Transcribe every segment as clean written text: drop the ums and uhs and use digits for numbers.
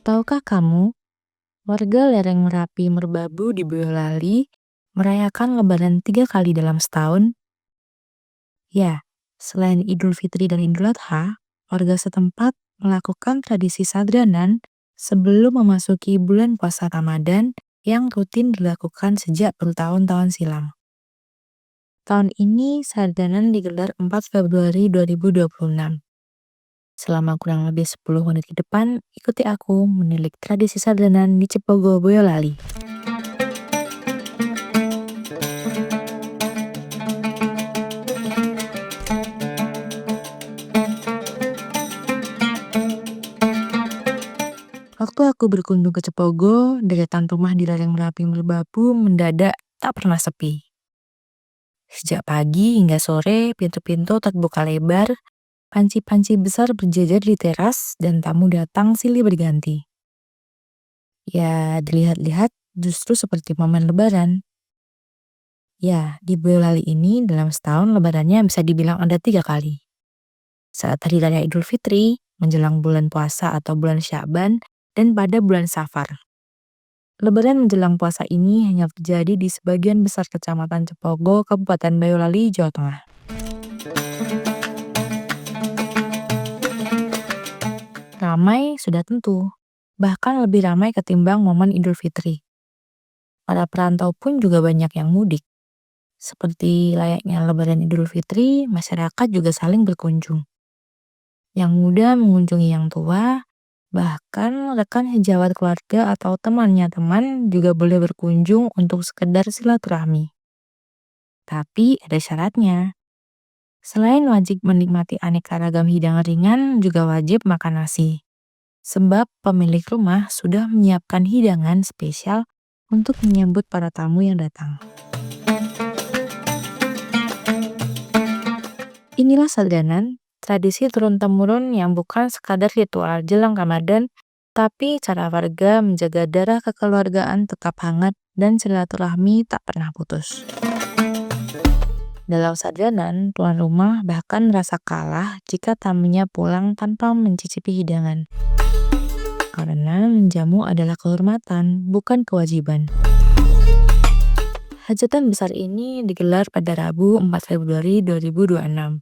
Tahukah kamu, warga lereng Merapi Merbabu di Boyolali merayakan Lebaran 3 kali dalam setahun? Ya, selain Idul Fitri dan Idul Adha, warga setempat melakukan tradisi sadranan sebelum memasuki bulan puasa Ramadan yang rutin dilakukan sejak bertahun-tahun silam. Tahun ini sadranan digelar 4 Februari 2026. Selama kurang lebih 10 menit ke depan, ikuti aku menilik tradisi sadranan di Cepogo, Boyolali. Waktu aku berkunjung ke Cepogo, deretan rumah di lereng Merapi Merbabu mendadak tak pernah sepi. Sejak pagi hingga sore, pintu-pintu terbuka lebar, panci-panci besar berjejer di teras, dan tamu datang silih berganti. Ya, dilihat-lihat justru seperti momen Lebaran. Ya, di Boyolali ini dalam setahun Lebarannya bisa dibilang ada 3 kali. Saat Hari Raya Idul Fitri, menjelang bulan puasa atau bulan Sya'ban, dan pada bulan Safar. Lebaran menjelang puasa ini hanya terjadi di sebagian besar kecamatan Cepogo, Kabupaten Boyolali, Jawa Tengah. Ramai sudah tentu, bahkan lebih ramai ketimbang momen Idul Fitri. Para perantau pun juga banyak yang mudik. Seperti layaknya Lebaran Idul Fitri, masyarakat juga saling berkunjung. Yang muda mengunjungi yang tua, bahkan rekan sejawat keluarga atau temannya teman juga boleh berkunjung untuk sekedar silaturahmi. Tapi ada syaratnya. Selain wajib menikmati aneka ragam hidangan ringan, juga wajib makan nasi. Sebab pemilik rumah sudah menyiapkan hidangan spesial untuk menyambut para tamu yang datang. Inilah sadranan, tradisi turun-temurun yang bukan sekadar ritual jelang Ramadan, tapi cara warga menjaga darah kekeluargaan tetap hangat dan silaturahmi tak pernah putus. Dalam sadranan, tuan rumah bahkan merasa kalah jika tamunya pulang tanpa mencicipi hidangan. Karena menjamu adalah kehormatan, bukan kewajiban. Hajatan besar ini digelar pada Rabu 4 Februari 2026.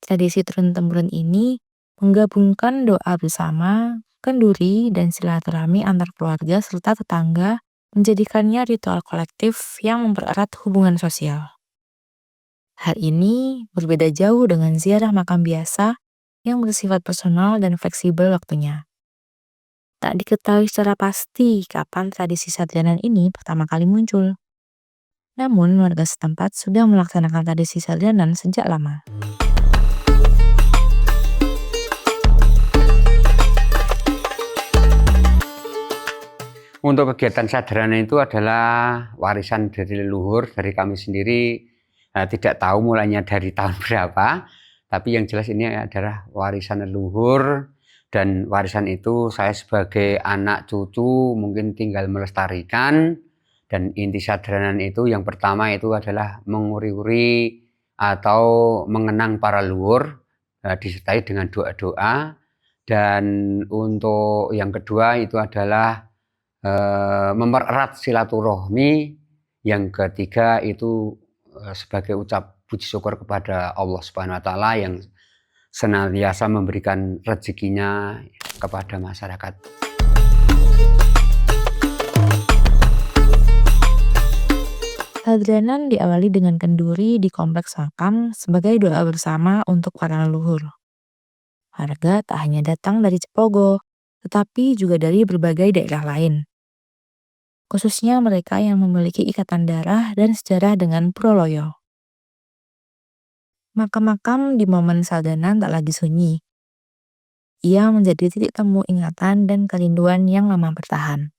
Tradisi turun-temurun ini menggabungkan doa bersama, kenduri, dan silaturahmi antar keluarga serta tetangga, menjadikannya ritual kolektif yang mempererat hubungan sosial. Hal ini berbeda jauh dengan ziarah makam biasa yang bersifat personal dan fleksibel waktunya. Tak diketahui secara pasti kapan tradisi sadranan ini pertama kali muncul. Namun warga setempat sudah melaksanakan tradisi sadranan sejak lama. Untuk kegiatan sadranan itu adalah warisan dari leluhur, dari kami sendiri. Tidak tahu mulainya dari tahun berapa, tapi yang jelas ini adalah warisan leluhur, dan warisan itu saya sebagai anak cucu mungkin tinggal melestarikan. Dan inti sadranan itu yang pertama itu adalah menguri-uri atau mengenang para leluhur, disertai dengan doa-doa. Dan untuk yang kedua itu adalah mempererat silaturahmi. Yang ketiga itu sebagai ucap puji syukur kepada Allah Subhanahu wa taala yang senantiasa memberikan rezekinya kepada masyarakat. Sadranan diawali dengan kenduri di kompleks makam sebagai doa bersama untuk para leluhur. Warga tak hanya datang dari Cepogo, tetapi juga dari berbagai daerah lain. Khususnya mereka yang memiliki ikatan darah dan sejarah dengan Puroloyo. Makam-makam di momen sadranan tak lagi sunyi. Ia menjadi titik temu ingatan dan kerinduan yang lama bertahan.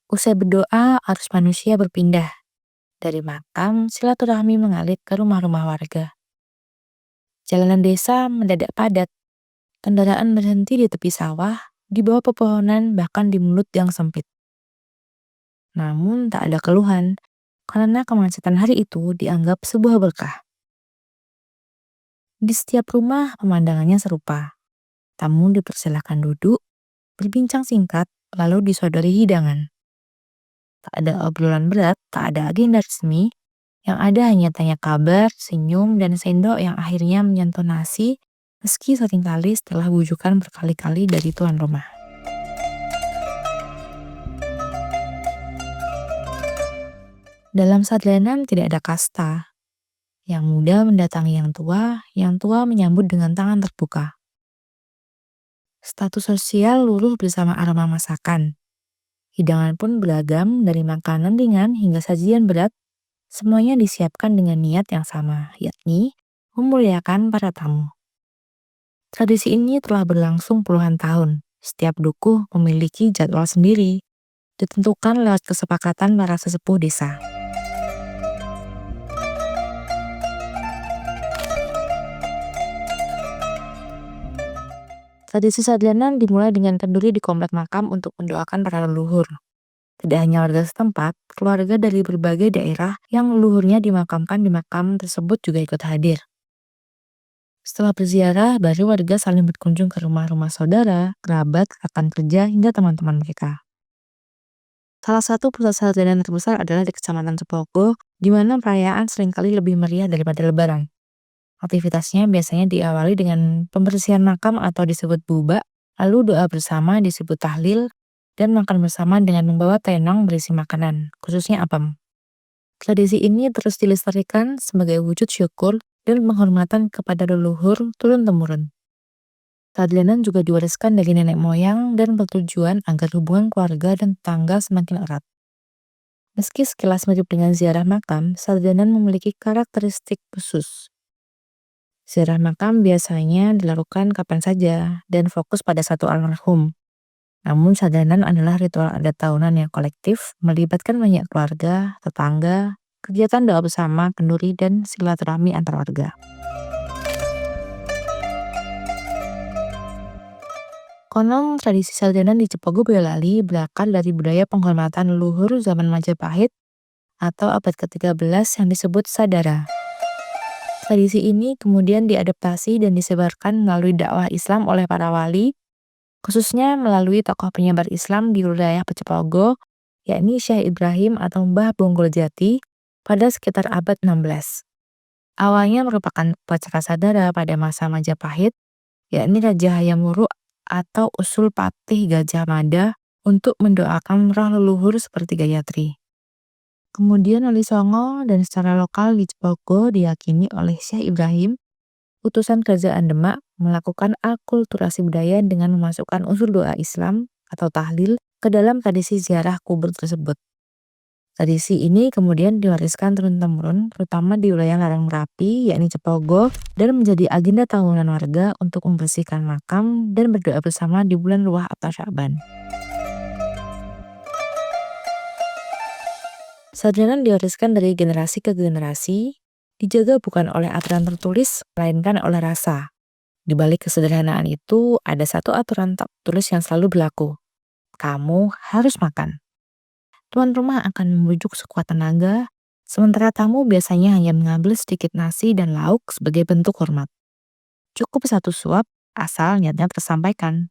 Usai berdoa, arus manusia berpindah. Dari makam, silaturahmi mengalir ke rumah-rumah warga. Jalanan desa mendadak padat. Kendaraan berhenti di tepi sawah, di bawah pepohonan, bahkan di mulut yang sempit. Namun tak ada keluhan, karena kemacetan hari itu dianggap sebuah berkah. Di setiap rumah pemandangannya serupa. Tamu dipersilahkan duduk, berbincang singkat, lalu disodori hidangan. Tak ada obrolan berat, tak ada agenda resmi, yang ada hanya tanya kabar, senyum, dan sendok yang akhirnya menyentuh nasi, meski seringkali setelah bujukan berkali-kali dari tuan rumah. Dalam sadlanan tidak ada kasta. Yang muda mendatangi yang tua menyambut dengan tangan terbuka. Status sosial luruh bersama aroma masakan. Hidangan pun beragam dari makanan ringan hingga sajian berat, semuanya disiapkan dengan niat yang sama, yakni memuliakan para tamu. Tradisi ini telah berlangsung puluhan tahun. Setiap dukuh memiliki jadwal sendiri, ditentukan lewat kesepakatan para sesepuh desa. Tradisi sadlanan dimulai dengan kenduri di komplek makam untuk mendoakan para leluhur. Tidak hanya warga setempat, keluarga dari berbagai daerah yang leluhurnya dimakamkan di makam tersebut juga ikut hadir. Setelah berziarah, baru warga saling berkunjung ke rumah-rumah saudara, kerabat, rekan kerja, hingga teman-teman mereka. Salah satu pusat sadlanan terbesar adalah di Kecamatan Cepogo, di mana perayaan seringkali lebih meriah daripada Lebaran. Aktivitasnya biasanya diawali dengan pembersihan makam atau disebut buba, lalu doa bersama disebut tahlil, dan makan bersama dengan membawa tenong berisi makanan, khususnya apem. Tradisi ini terus dilestarikan sebagai wujud syukur dan penghormatan kepada leluhur turun-temurun. Sadlanan juga diwariskan dari nenek moyang dan bertujuan agar hubungan keluarga dan tetangga semakin erat. Meski sekilas mirip dengan ziarah makam, sadlanan memiliki karakteristik khusus. Ziarah makam biasanya dilakukan kapan saja dan fokus pada satu almarhum. Namun sadlanan adalah ritual adat tahunan yang kolektif, melibatkan banyak keluarga, tetangga, kegiatan doa bersama, kenduri, dan silaturahmi antar warga. Konon tradisi sadlanan di Cepogo Boyolali berakar dari budaya penghormatan leluhur zaman Majapahit atau abad ke-13 yang disebut sadara. Tradisi ini kemudian diadaptasi dan disebarkan melalui dakwah Islam oleh para wali, khususnya melalui tokoh penyebar Islam di wilayah Cepogo, yakni Syekh Ibrahim atau Mbah Bonggol Jati pada sekitar abad 16. Awalnya merupakan upacara sadara pada masa Majapahit, yakni Raja Hayam Wuruk atau usul Patih Gajah Mada untuk mendoakan roh leluhur seperti Gayatri. Kemudian Wali Songo dan secara lokal di Cepogo diyakini oleh Syekh Ibrahim, utusan kerajaan Demak, melakukan akulturasi budaya dengan memasukkan unsur doa Islam atau tahlil ke dalam tradisi ziarah kubur tersebut. Tradisi ini kemudian diwariskan turun-temurun, terutama di wilayah lereng Merapi, yakni Cepogo, dan menjadi agenda tahunan warga untuk membersihkan makam dan berdoa bersama di bulan Ruah atau Sya'ban. Sadlanan diwariskan dari generasi ke generasi, dijaga bukan oleh aturan tertulis, melainkan oleh rasa. Di balik kesederhanaan itu, ada satu aturan tak tertulis yang selalu berlaku. Kamu harus makan. Tuan rumah akan membujuk sekuat tenaga, sementara tamu biasanya hanya mengambil sedikit nasi dan lauk sebagai bentuk hormat. Cukup satu suap, asal niatnya tersampaikan.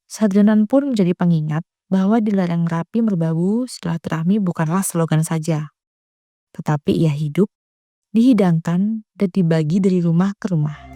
Sadlanan pun menjadi pengingat bahwa di lereng Merapi Merbabu silaturahmi bukanlah slogan saja, tetapi ia hidup, dihidangkan, dan dibagi dari rumah ke rumah.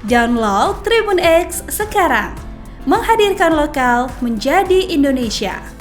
Download Tribun X sekarang. Menghadirkan lokal menjadi Indonesia.